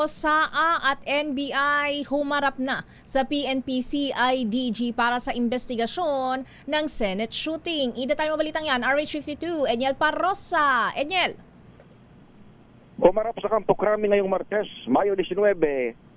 OSAA at NBI humarap na sa PNP-CIDG para sa investigasyon ng Senate shooting. Idetalye mo balitang yan, RH52, Enyel Parrosa. Enyel. Humarap sa Campo Crame ngayong Martes, Mayo 19,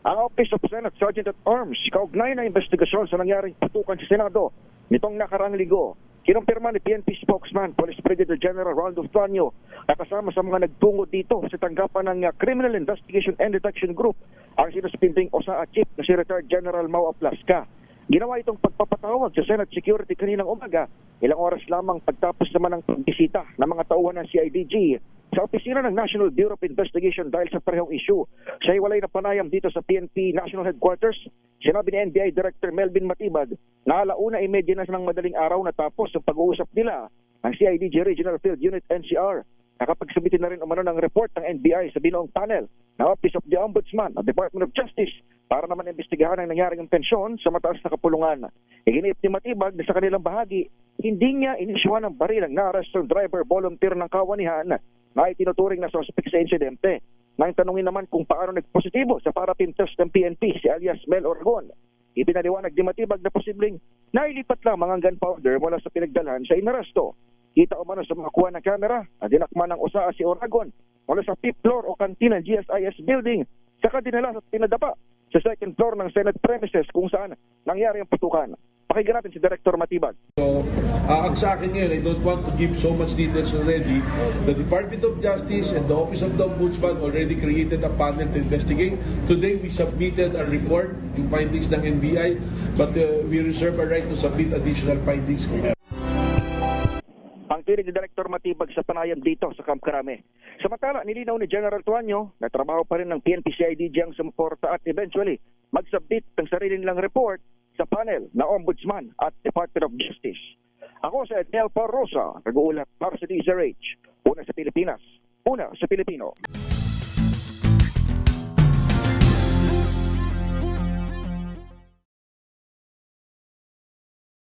ang Office of Senate Sergeant at Arms kaugnay na investigasyon sa nangyaring putukan sa Senado nitong nakaraang linggo. Kinumpirma ni PNP spokesman Police Brigadier General Rolando Tuanyo na kasama sa mga nagtungo dito sa tanggapan ng Criminal Investigation and Detection Group ang sinuspinding OSAA Chief na si Retired General Mau Aplasca. Ginawa itong pagpapatawag sa Senate Security kaninang umaga, ilang oras lamang pagtapos naman ng pagbisita ng mga tauhan ng CIDG sa opisina ng National Bureau of Investigation dahil sa parehong issue. Sa hiwalay na panayam dito sa PNP National Headquarters, sinabi ni NBI Director Melvin Matibag na 1:30 na ng madaling araw natapos ang pag-uusap nila ng CIDG Regional Field Unit NCR. Nakapagsabitin na rin umano ng report ng NBI sa binuong panel na Office of the Ombudsman at Department of Justice para naman imbestigahan ang nangyaring intensyon sa mataas na kapulungan. Iginiit ni Matibag na sa kanilang bahagi, hindi niya inisyuhan ng baril ang na-arrest driver volunteer ng kawanihan na itinuturing na suspect sa insidente. Nang tanungin naman kung paano nagpositibo sa paraffin test ng PNP si alias Mel Oragon, ipinaliwanag ni Matibag na posibleng nailipat lang mga gunpowder mula sa pinagdalhan sa inaresto. Kita umano sa mga kuha ng kamera na dinakma ng OSAA si Oragon mula sa 5th floor o kantina ng GSIS building saka dinala at pinadapa sa 2nd floor ng Senate premises kung saan nangyari ang putukan. Pakinggan natin si Director Matibag. So, ang sa akin ngayon, I don't want to give so much details already. The Department of Justice and the Office of the Ombudsman already created a panel to investigate. Today, we submitted a report yung findings ng NBI, but we reserve a right to submit additional findings. Ang tinig ni Director Matibag sa panayam dito sa Camp Crame. Samantala, nilinaw ni General Tuanyo na trabaho pa rin ng PNP-CIDG ang sumuporta at eventually mag-submit ng sarili nilang report sa panel na Ombudsman at Department of Justice. Ako sa Enyel Parrosa, nag-uulat para sa DZRH. Una sa Pilipinas, una sa Pilipino.